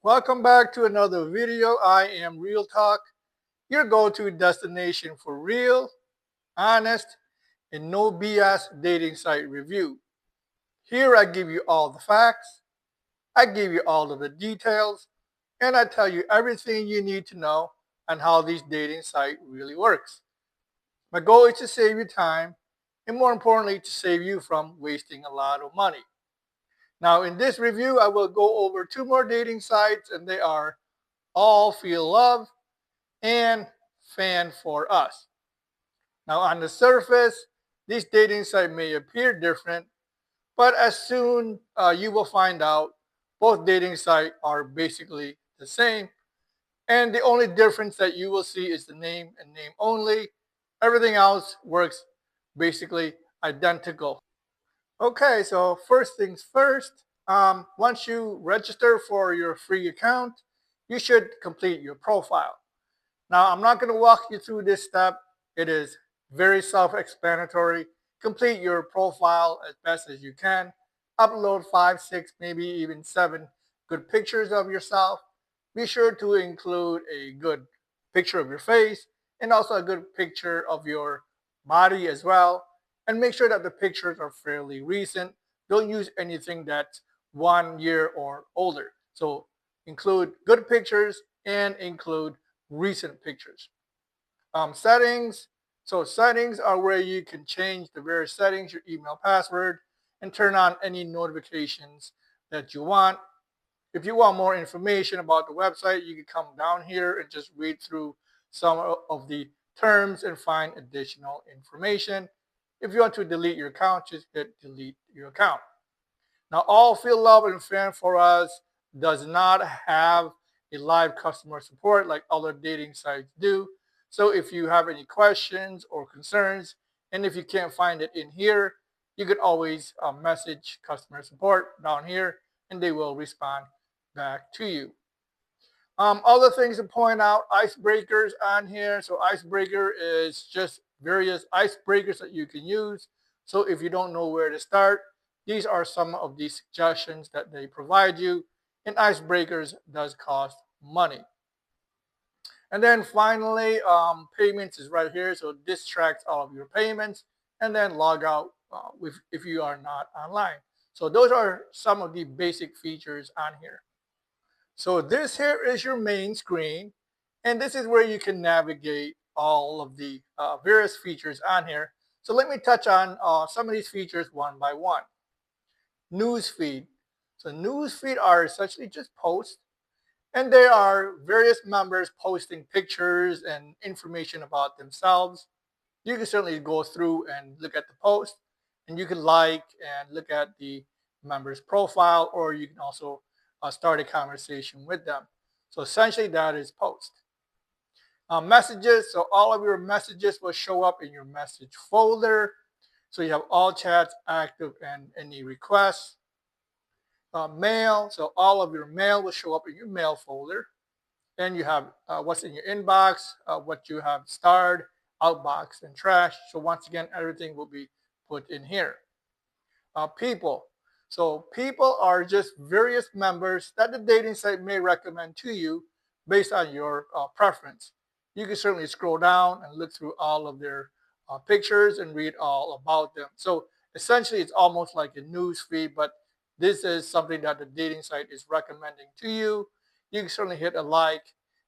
Welcome back to another video. I am Real Talk, your go-to destination for real, honest, and no BS dating site review. Here I give you all the facts, I give you all of the details, and I tell you everything you need to know on how this dating site really works. My goal is to save you time, and more importantly, to save you from wasting a lot of money. Now, in this review, I will go over two more dating sites, and they are AllFeelLove and FanForUs. Now, on the surface, this dating site may appear different, but as soon you will find out, both dating sites are basically the same. And the only difference that you will see is the name and name only. Everything else works basically identical. Okay, so first things first, once you register for your free account, you should complete your profile. Now, I'm not going to walk you through this step. It is very self-explanatory. Complete your profile as best as you can. Upload 5, 6, maybe even 7 good pictures of yourself. Be sure to include a good picture of your face and also a good picture of your body as well. And make sure that the pictures are fairly recent. Don't use anything that's 1 year or older. So include good pictures and include recent pictures. Settings. So settings are where you can change the various settings, your email password, and turn on any notifications that you want. If you want more information about the website, you can come down here and just read through some of the terms and find additional information. If you want to delete your account, just hit delete your account. Now, AllFeelLove and FanForUs does not have a live customer support like other dating sites do. So if you have any questions or concerns, and if you can't find it in here, you could always message customer support down here, and they will respond back to you. Other things to point out, icebreakers on here. So icebreaker is just various icebreakers that you can use. So if you don't know where to start, these are some of the suggestions that they provide you. And icebreakers does cost money. And then finally, payments is right here. So this tracks all of your payments, and then log out if you are not online. So those are some of the basic features on here. So this here is your main screen, and this is where you can navigate all of the various features on here. So let me touch on some of these features one by one. Newsfeed. So newsfeed are essentially just posts, and there are various members posting pictures and information about themselves. You can certainly go through and look at the post, and you can like and look at the member's profile, or you can also start a conversation with them. So essentially that is post. Messages, so all of your messages will show up in your message folder. So you have all chats active and any requests. Mail, so all of your mail will show up in your mail folder. And you have what's in your inbox, what you have starred, outbox, and trash. So once again, everything will be put in here. People. So people are just various members that the dating site may recommend to you based on your preference. You can certainly scroll down and look through all of their pictures and read all about them. So essentially, it's almost like a news feed, but this is something that the dating site is recommending to you. You can certainly hit a like,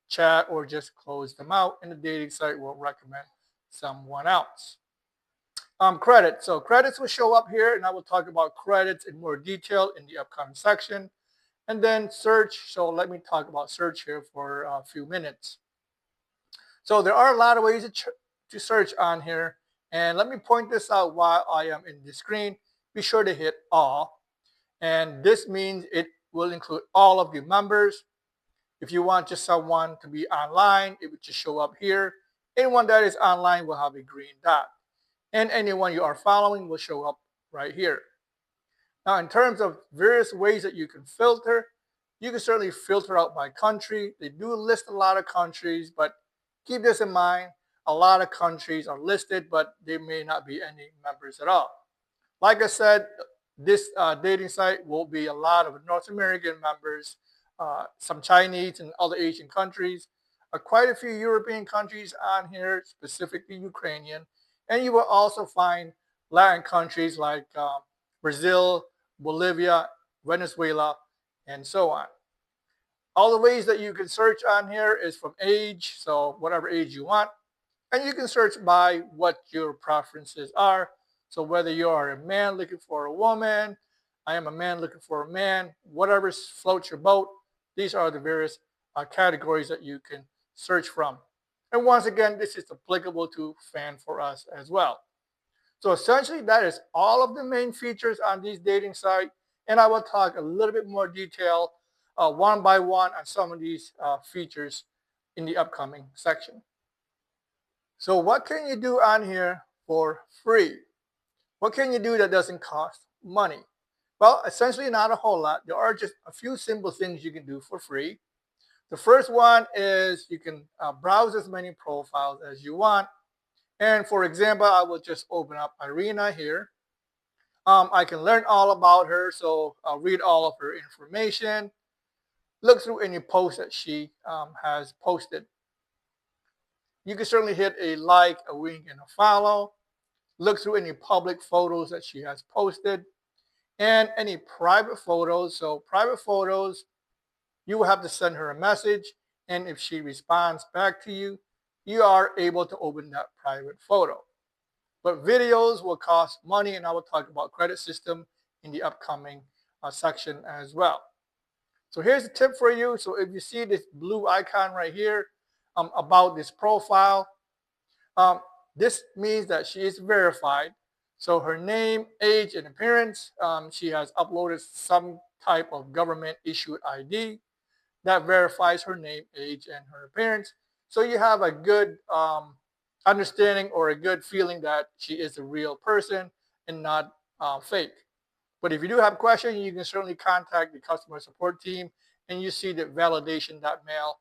chat, or just close them out, and the dating site will recommend someone else. Credits. So credits will show up here, and I will talk about credits in more detail in the upcoming section. And then search. So let me talk about search here for a few minutes. So there are a lot of ways to search on here. And let me point this out while I am in the screen. Be sure to hit all. And this means it will include all of the members. If you want just someone to be online, it would just show up here. Anyone that is online will have a green dot. And anyone you are following will show up right here. Now, in terms of various ways that you can filter, you can certainly filter out by country. They do list a lot of countries, but keep this in mind. A lot of countries are listed, but there may not be any members at all. Like I said, this dating site will be a lot of North American members some Chinese and other Asian countries, quite a few European countries on here, specifically Ukrainian, and you will also find Latin countries like Brazil, Bolivia, Venezuela, and so on. All the ways that you can search on here is from age, so whatever age you want. And you can search by what your preferences are. So whether you are a man looking for a woman, I am a man looking for a man, whatever floats your boat, these are the various categories that you can search from. And once again, this is applicable to FanForUs as well. So essentially, that is all of the main features on these dating sites. And I will talk a little bit more detail one by one on some of these features in the upcoming section. So what can you do on here for free? What can you do that doesn't cost money? Well, essentially not a whole lot. There are just a few simple things you can do for free. The first one is you can browse as many profiles as you want. And for example, I will just open up Irina here. I can learn all about her, so I'll read all of her information, look through any posts that she has posted. You can certainly hit a like, a wink, and a follow. Look through any public photos that she has posted and any private photos. So private photos, you will have to send her a message, and if she responds back to you, you are able to open that private photo. But videos will cost money, and I will talk about credit system in the upcoming section as well. So here's a tip for you. So if you see this blue icon right here about this profile, this means that she is verified. So her name, age, and appearance, she has uploaded some type of government issued ID that verifies her name, age, and her appearance. So you have a good understanding or a good feeling that she is a real person and not fake. But if you do have questions, you can certainly contact the customer support team, and you see the validation.mail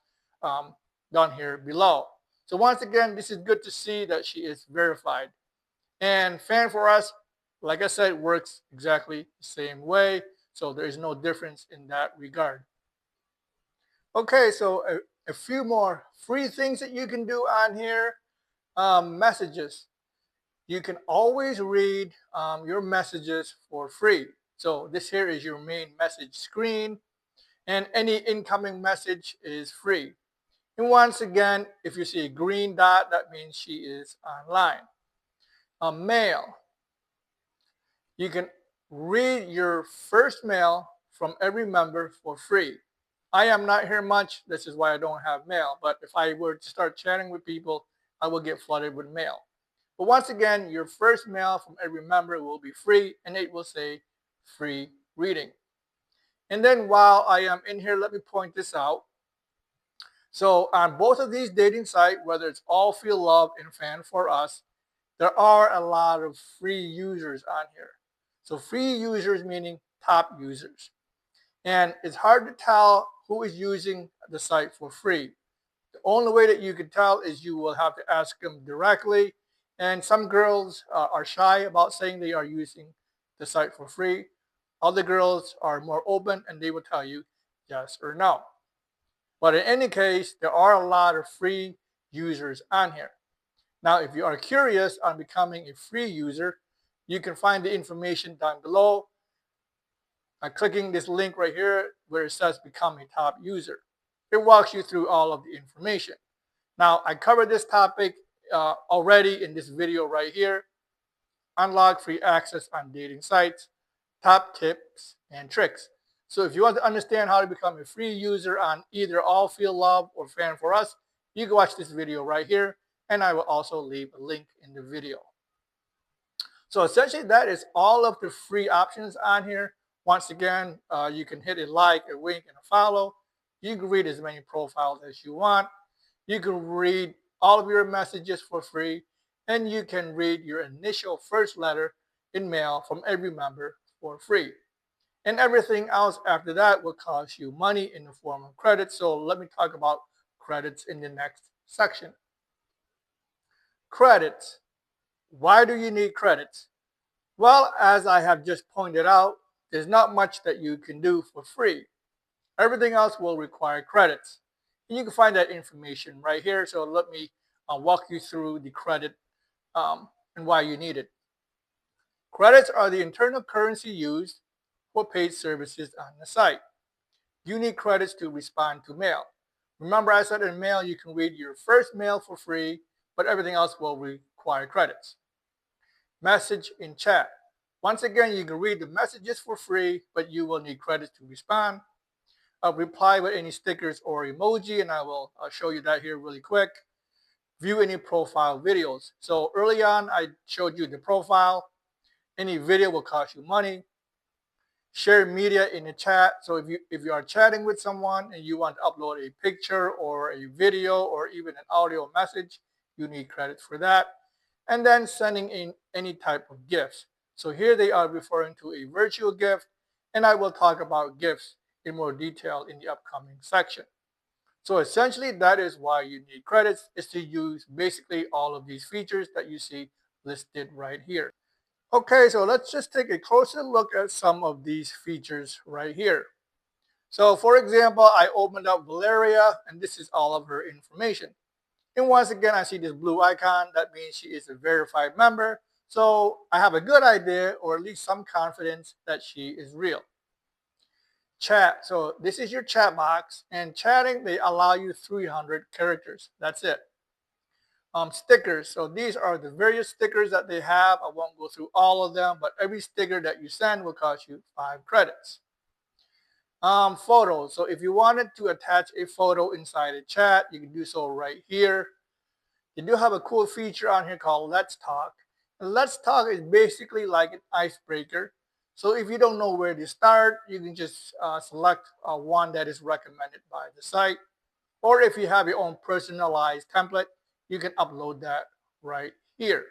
down here below. So once again, this is good to see that she is verified. And FanForUs, like I said, works exactly the same way. So there is no difference in that regard. Okay, so a few more free things that you can do on here. Messages. You can always read your messages for free. So this here is your main message screen, and any incoming message is free. And once again, if you see a green dot, that means she is online. Mail. You can read your first mail from every member for free. I am not here much. This is why I don't have mail. But if I were to start chatting with people, I will get flooded with mail. But once again, your first mail from every member will be free, and it will say free reading. And then while I am in here, let me point this out. So on both of these dating sites, whether it's AllFeelLove and FanForUs, there are a lot of free users on here. So free users meaning top users. And it's hard to tell who is using the site for free. The only way that you can tell is you will have to ask them directly. And some girls are shy about saying they are using the site for free. Other girls are more open and they will tell you yes or no. But in any case, there are a lot of free users on here. Now, if you are curious on becoming a free user, you can find the information down below by clicking this link right here where it says become a top user. It walks you through all of the information. Now, I covered this topic already in this video right here. Unlock free access on dating sites, top tips and tricks. So if you want to understand how to become a free user on either AllFeelLove or FanForUs, you can watch this video right here, and I will also leave a link in the video. So essentially that is all of the free options on here. Once again, you can hit a like, a wink, and a follow. You can read as many profiles as you want. You can read all of your messages for free, and you can read your initial first letter in mail from every member for free. And everything else after that will cost you money in the form of credits. So let me talk about credits in the next section. Credits. Why do you need credits? Well, as I have just pointed out, there's not much that you can do for free. Everything else will require credits. And you can find that information right here. So let me walk you through the credit and why you need it. Credits are the internal currency used for paid services on the site. You need credits to respond to mail. Remember, I said in mail, you can read your first mail for free, but everything else will require credits. Message in chat. Once again, you can read the messages for free, but you will need credits to respond. Reply with any stickers or emoji, and I will show you that here really quick. View any profile videos. So early on, I showed you the profile. Any video will cost you money. Share media in the chat. So if you are chatting with someone and you want to upload a picture or a video or even an audio message, you need credits for that. And then sending in any type of gifts. So here they are referring to a virtual gift, and I will talk about gifts in more detail in the upcoming section. So essentially, that is why you need credits, is to use basically all of these features that you see listed right here. Okay, so let's just take a closer look at some of these features right here. So for example, I opened up Valeria, and this is all of her information. And once again, I see this blue icon. That means she is a verified member. So I have a good idea, or at least some confidence, that she is real. Chat. So this is your chat box, and chatting, they allow you 300 characters. That's it. Stickers. So these are the various stickers that they have. I won't go through all of them, but every sticker that you send will cost you 5 credits. Photos. So if you wanted to attach a photo inside a chat, you can do so right here. You do have a cool feature on here called Let's Talk. And Let's Talk is basically like an icebreaker. So if you don't know where to start, you can just select one that is recommended by the site. Or if you have your own personalized template, you can upload that right here.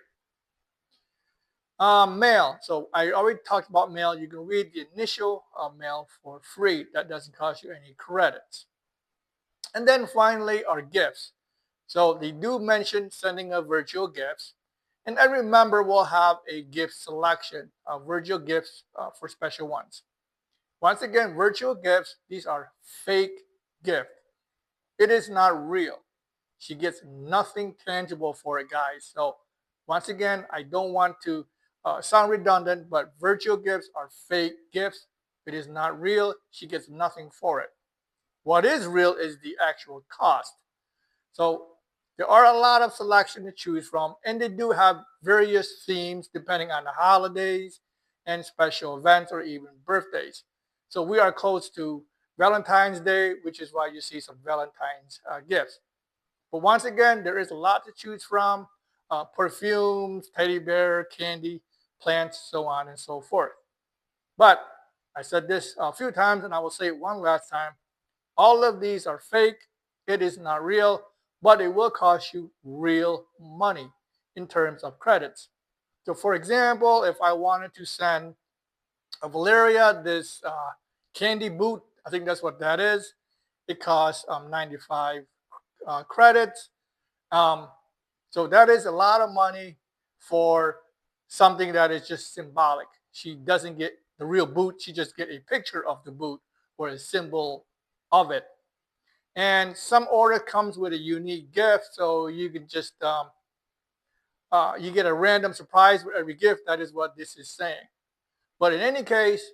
Mail. So I already talked about mail. You can read the initial mail for free. That doesn't cost you any credits. And then finally are gifts. So they do mention sending of virtual gifts. And every member will have a gift selection of virtual gifts for special ones. Once again, virtual gifts, these are fake gifts. It is not real. She gets nothing tangible for it, guys. So once again, I don't want to sound redundant, but virtual gifts are fake gifts. It is not real. She gets nothing for it. What is real is the actual cost. So there are a lot of selection to choose from, and they do have various themes depending on the holidays and special events or even birthdays. So we are close to Valentine's Day, which is why you see some Valentine's gifts. But once again, there is a lot to choose from. Perfumes, teddy bear, candy, plants, so on and so forth. But I said this a few times, and I will say it one last time. All of these are fake. It is not real, but it will cost you real money in terms of credits. So for example, if I wanted to send a Valeria this candy boot, I think that's what that is, it costs 95 credits. So that is a lot of money for something that is just symbolic. She doesn't get the real boot. She just get a picture of the boot or a symbol of it. And some order comes with a unique gift, so you can just you get a random surprise with every gift. That is what this is saying. But in any case,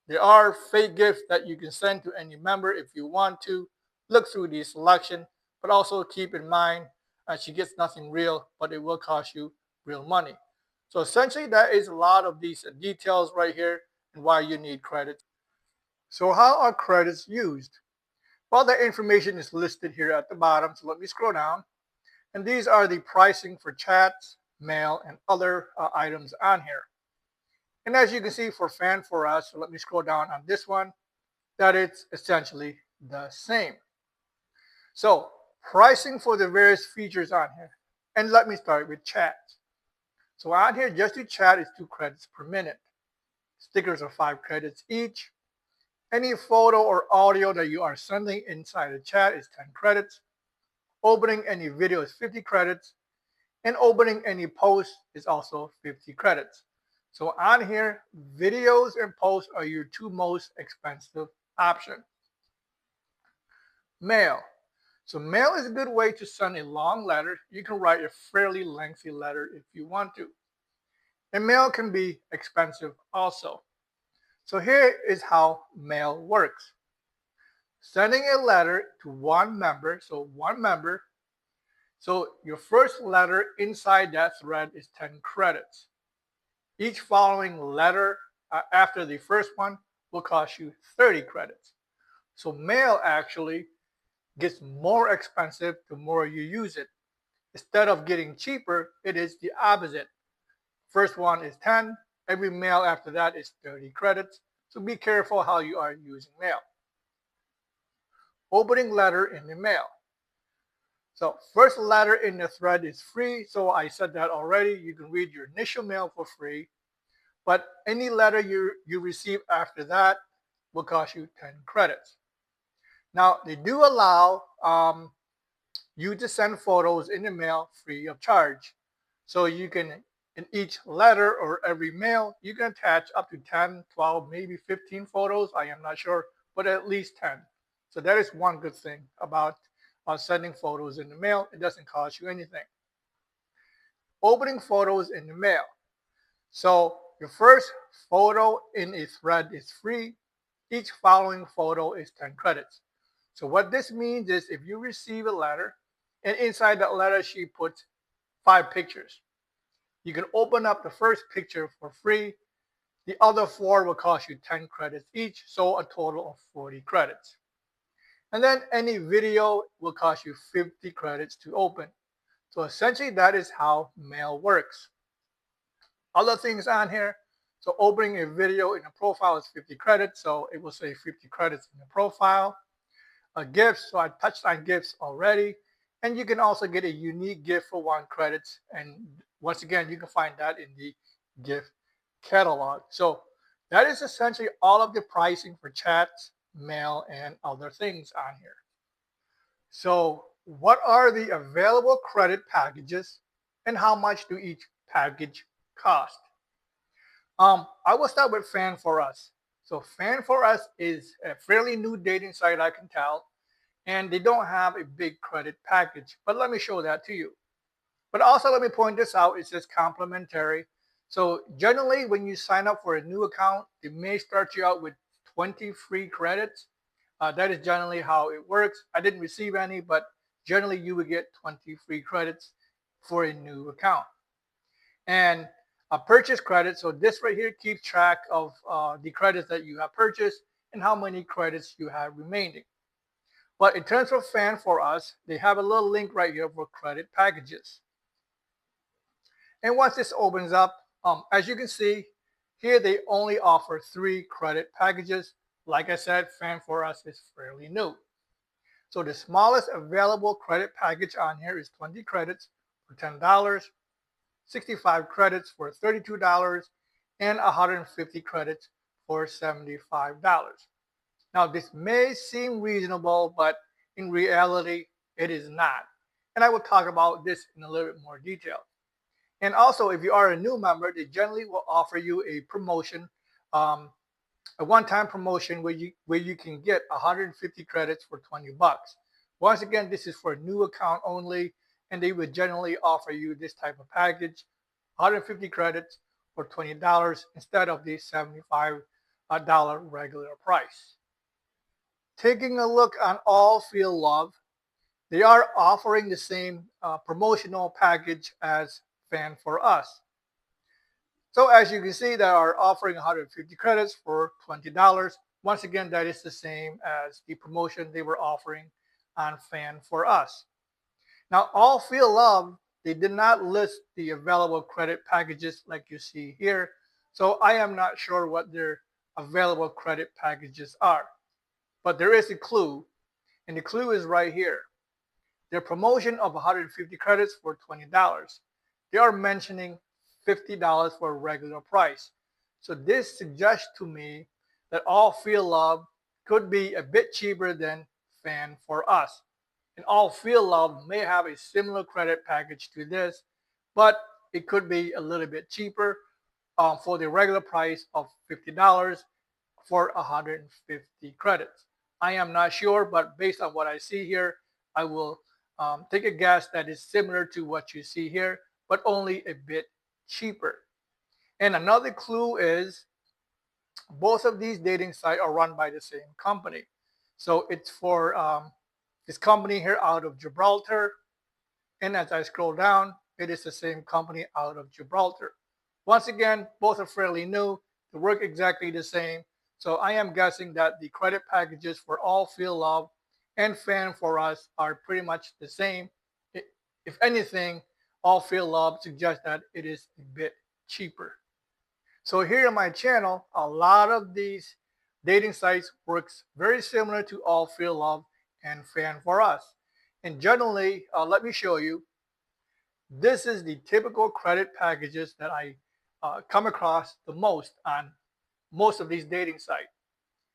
there are fake gifts that you can send to any member if you want to. Look through the selection, but also keep in mind she gets nothing real, but it will cost you real money. So essentially, that is a lot of these details right here and why you need credits. So how are credits used? Well, the information is listed here at the bottom, so let me scroll down. And these are the pricing for chats, mail, and other items on here. And as you can see for FanForUs, so let me scroll down on this one, that it's essentially the same. So pricing for the various features on here. And let me start with chat. So on here, just to chat is 2 credits per minute. Stickers are 5 credits each. Any photo or audio that you are sending inside the chat is 10 credits. Opening any video is 50 credits. And opening any post is also 50 credits. So on here, videos and posts are your 2 most expensive options. Mail. So mail is a good way to send a long letter. You can write a fairly lengthy letter if you want to. And mail can be expensive also. So here is how mail works. Sending a letter to one member, so your first letter inside that thread is 10 credits. Each following letter after the first one will cost you 30 credits. So mail actually gets more expensive the more you use it. Instead of getting cheaper, it is the opposite. First one is 10, every mail after that is 30 credits. So be careful how you are using mail. Opening letter in the mail. So first letter in the thread is free. So I said that already. You can read your initial mail for free. But any letter you receive after that will cost you 10 credits. Now, they do allow you to send photos in the mail free of charge. So you can, in each letter or every mail, you can attach up to 10, 12, maybe 15 photos. I am not sure, but at least 10. So that is one good thing about sending photos in the mail. It doesn't cost you anything. Opening photos in the mail. So your first photo in a thread is free. Each following photo is 10 credits. So what this means is if you receive a letter, and inside that letter she puts 5 pictures, you can open up the first picture for free. The other 4 will cost you 10 credits each, so a total of 40 credits. And then any video will cost you 50 credits to open. So essentially that is how mail works. Other things on here. So opening a video in a profile is 50 credits. So it will say 50 credits in the profile. Gifts. So I touched on gifts already. And you can also get a unique gift for 1 credit. And once again, you can find that in the gift catalog. So that is essentially all of the pricing for chats, mail, and other things on here. So what are the available credit packages and how much do each package cost? I will start with FanForUs. So FanForUs is a fairly new dating site, I can tell, and they don't have a big credit package, but let me show that to you. But also let me point this out, it says complimentary. So generally when you sign up for a new account, they may start you out with 20 free credits. That is generally how it works. I didn't receive any, but generally you would get 20 free credits for a new account. And a purchase credit, so this right here keeps track of the credits that you have purchased and how many credits you have remaining. But in terms of FanForUs, they have a little link right here for credit packages. And once this opens up, as you can see, here they only offer 3 credit packages. Like I said, FanForUs is fairly new. So the smallest available credit package on here is 20 credits for $10, 65 credits for $32, and 150 credits for $75. Now this may seem reasonable, but in reality, it is not. And I will talk about this in a little bit more detail. And also, if you are a new member, they generally will offer you a promotion, a one-time promotion where you can get 150 credits for 20 bucks. Once again, this is for a new account only, and they would generally offer you this type of package, 150 credits for $20 instead of the $75 regular price. Taking a look on AllFeelLove, they are offering the same promotional package as FanForUs. So as you can see, they are offering 150 credits for $20. Once again, that is the same as the promotion they were offering on FanForUs. Now, AllFeelLove, they did not list the available credit packages like you see here. So I am not sure what their available credit packages are. But there is a clue, and the clue is right here. Their promotion of 150 credits for $20. They are mentioning $50 for a regular price. So this suggests to me that AllFeelLove could be a bit cheaper than FanForUs. And AllFeelLove may have a similar credit package to this, but it could be a little bit cheaper for the regular price of $50 for 150 credits. I am not sure, but based on what I see here, I will take a guess that is similar to what you see here, but only a bit cheaper. And another clue is both of these dating sites are run by the same company. So it's for this company here out of Gibraltar. And as I scroll down, it is the same company out of Gibraltar. Once again, both are fairly new. They work exactly the same. So I am guessing that the credit packages for AllFeelLove and FanForUs are pretty much the same. If anything, AllFeelLove suggests that it is a bit cheaper. So here on my channel, a lot of these dating sites works very similar to AllFeelLove and FanForUs. And generally, let me show you. This is the typical credit packages that I come across the most on most of these dating sites.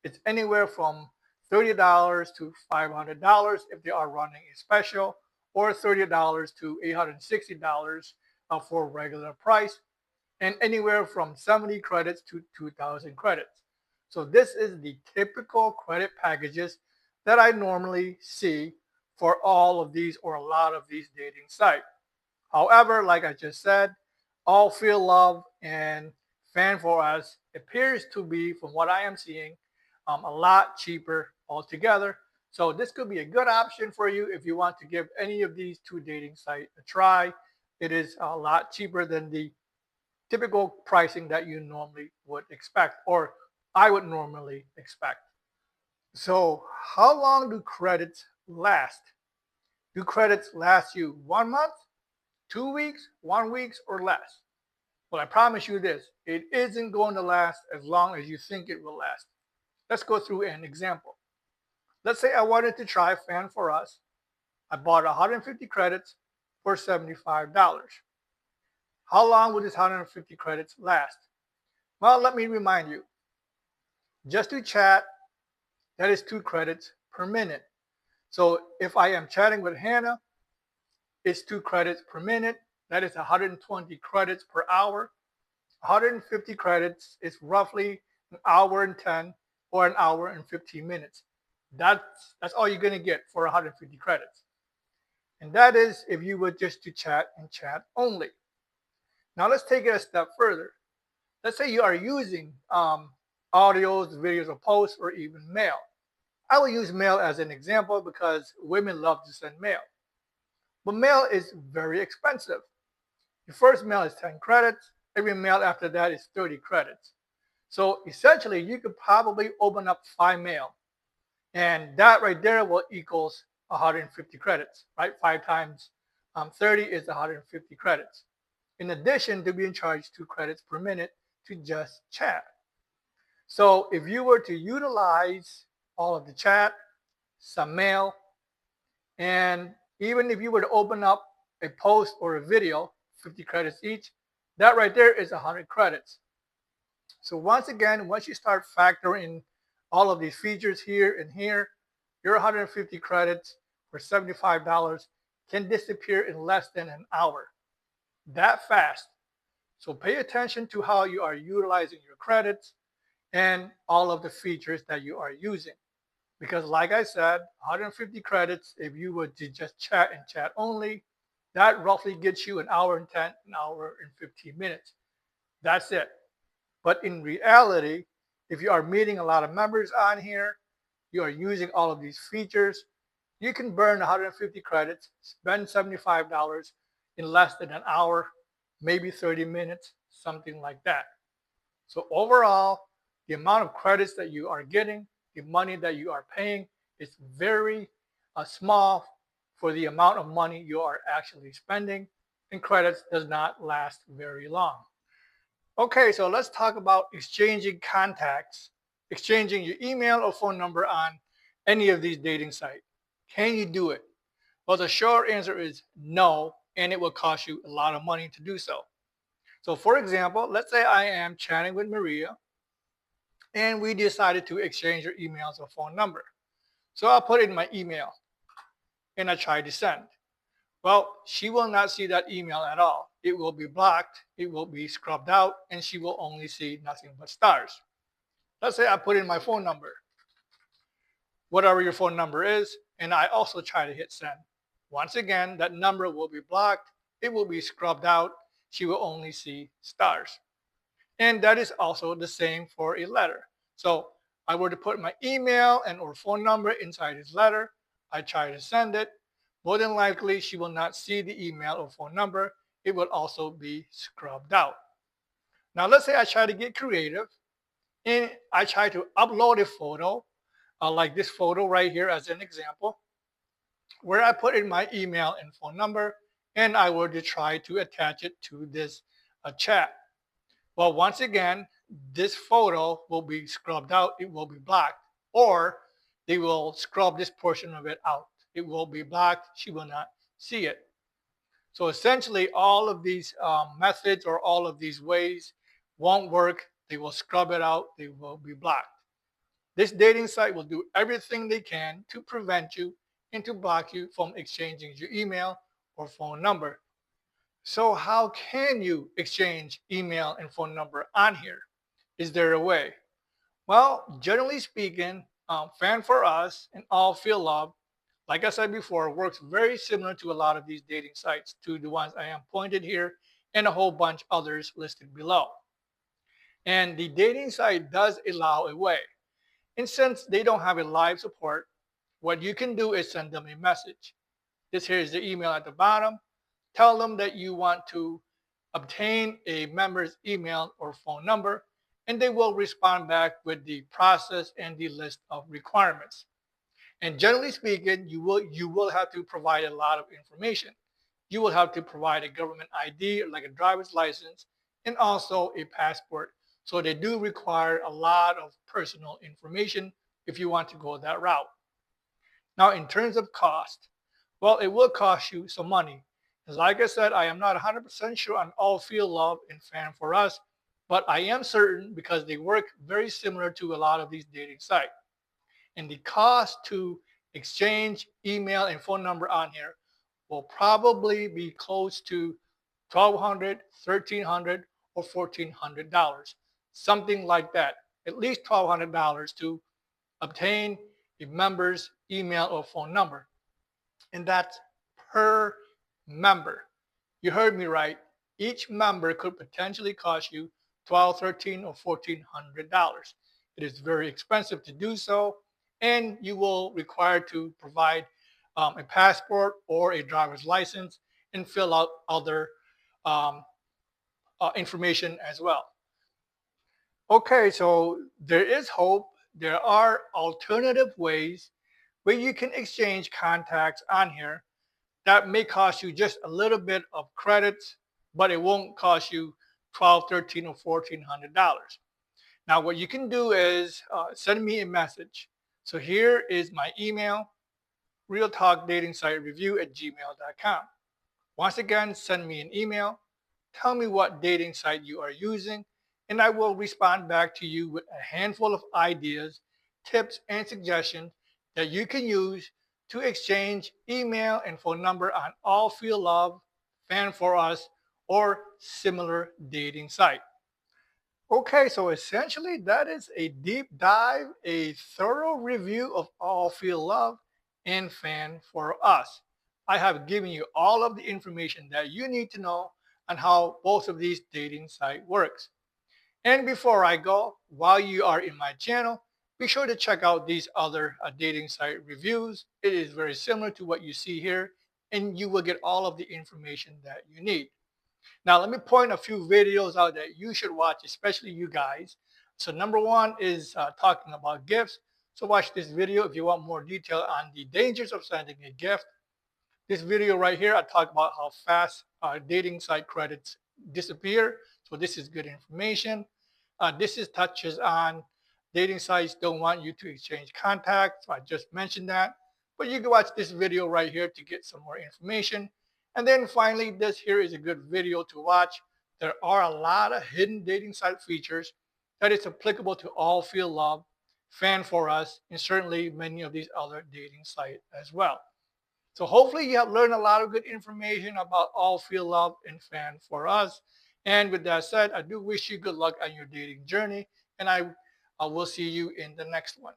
It's anywhere from $30 to $500 if they are running a special, or $30 to $860 for regular price, and anywhere from 70 credits to 2,000 credits. So this is the typical credit packages that I normally see for all of these or a lot of these dating sites. However, like I just said, AllFeelLove and FanForUs appears to be, from what I am seeing, a lot cheaper altogether. So this could be a good option for you if you want to give any of these two dating sites a try. It is a lot cheaper than the typical pricing that you normally would expect, or I would normally expect. So how long do credits last? Do credits last you 1 month, 2 weeks, 1 week, or less? Well, I promise you this, it isn't going to last as long as you think it will last. Let's go through an example. Let's say I wanted to try FanForUs. I bought 150 credits for $75. How long will this 150 credits last? Well, let me remind you. Just to chat, that is 2 credits per minute. So if I am chatting with Hannah, it's 2 credits per minute. That is 120 credits per hour. 150 credits is roughly an hour and 10 or an hour and 15 minutes. That's all you're going to get for 150 credits. And that is if you were just to chat and chat only. Now let's take it a step further. Let's say you are using audios, videos, or posts, or even mail. I will use mail as an example because women love to send mail. But mail is very expensive. Your first mail is 10 credits. Every mail after that is 30 credits. So essentially, you could probably open up 5 mail. And that right there will equals 150 credits, right? 5 times 30 is 150 credits. In addition to being charged 2 credits per minute to just chat. So if you were to utilize all of the chat, some mail, and even if you were to open up a post or a video, 50 credits each, that right there is 100 credits. So once again, once you start factoring all of these features here and here, your 150 credits for $75 can disappear in less than an hour. That fast. So pay attention to how you are utilizing your credits and all of the features that you are using. Because like I said, 150 credits, if you were to just chat and chat only, that roughly gets you an hour and 10, an hour and 15 minutes. That's it. But in reality, if you are meeting a lot of members on here, you are using all of these features, you can burn 150 credits, spend $75 in less than an hour, maybe 30 minutes, something like that. So overall, the amount of credits that you are getting, the money that you are paying is very small for the amount of money you are actually spending, and credits does not last very long. Okay, so let's talk about exchanging contacts, exchanging your email or phone number on any of these dating sites. Can you do it? Well, the short answer is no, and it will cost you a lot of money to do so. So for example, let's say I am chatting with Maria, and we decided to exchange our emails or phone number. So I'll put in my email, and I try to send. Well, she will not see that email at all. It will be blocked, it will be scrubbed out, and she will only see nothing but stars. Let's say I put in my phone number. whatever your phone number is, and I also try to hit send. Once again, that number will be blocked. It will be scrubbed out. She will only see stars. And that is also the same for a letter. So I were to put my email and or phone number inside this letter. I try to send it. More than likely, she will not see the email or phone number. It will also be scrubbed out. Now, let's say I try to get creative and I try to upload a photo, like this photo right here as an example, where I put in my email and phone number, and I were to try to attach it to this chat. Well, once again, this photo will be scrubbed out. It will be blocked, or they will scrub this portion of it out. It will be blocked. She will not see it. So essentially, all of these methods or all of these ways won't work. They will scrub it out. They will be blocked. This dating site will do everything they can to prevent you and to block you from exchanging your email or phone number. So how can you exchange email and phone number on here? Is there a way? Well, generally speaking, FanForUs and AllFeelLove, like I said before, works very similar to a lot of these dating sites, to the ones I am pointed here and a whole bunch others listed below. And the dating site does allow a way. And since they don't have a live support, what you can do is send them a message. This here is the email at the bottom. Tell them that you want to obtain a member's email or phone number, and they will respond back with the process and the list of requirements. And generally speaking, you will have to provide a lot of information. You will have to provide a government ID, like a driver's license, and also a passport. So they do require a lot of personal information if you want to go that route. Now, in terms of cost, well, it will cost you some money. And like I said, I am not 100% sure on AllFeelLove and FanForUs, but I am certain because they work very similar to a lot of these dating sites. And the cost to exchange email and phone number on here will probably be close to $1,200, $1,300, or $1,400, something like that. At least $1,200 to obtain a member's email or phone number. And that's per member. You heard me right. Each member could potentially cost you $1,200, $1,300, or $1,400. It is very expensive to do so, and you will require to provide a passport or a driver's license and fill out other information as well. Okay, so there is hope. There are alternative ways where you can exchange contacts on here that may cost you just a little bit of credits, but it won't cost you $1,200, $1,300, or $1,400. Now, what you can do is send me a message. So here is my email, realtalkdatingsitereview@gmail.com. Once again, send me an email. Tell me what dating site you are using, and I will respond back to you with a handful of ideas, tips, and suggestions that you can use to exchange email and phone number on AllFeelLove, FanForUs, or similar dating site. Okay, so essentially that is a deep dive, a thorough review of AllFeelLove and FanForUs. I have given you all of the information that you need to know on how both of these dating sites works. And before I go, while you are in my channel, be sure to check out these other dating site reviews. It is very similar to what you see here, and you will get all of the information that you need. Now, let me point a few videos out that you should watch, especially you guys. So number one is talking about gifts. So watch this video if you want more detail on the dangers of sending a gift. This video right here, I talk about how fast dating site credits disappear. So this is good information. This is touches on dating sites don't want you to exchange contacts. So I just mentioned that. But you can watch this video right here to get some more information. And then finally, this here is a good video to watch. There are a lot of hidden dating site features that is applicable to AllFeelLove, FanForUs, and certainly many of these other dating sites as well. So hopefully you have learned a lot of good information about AllFeelLove and FanForUs. And with that said, I do wish you good luck on your dating journey, and I will see you in the next one.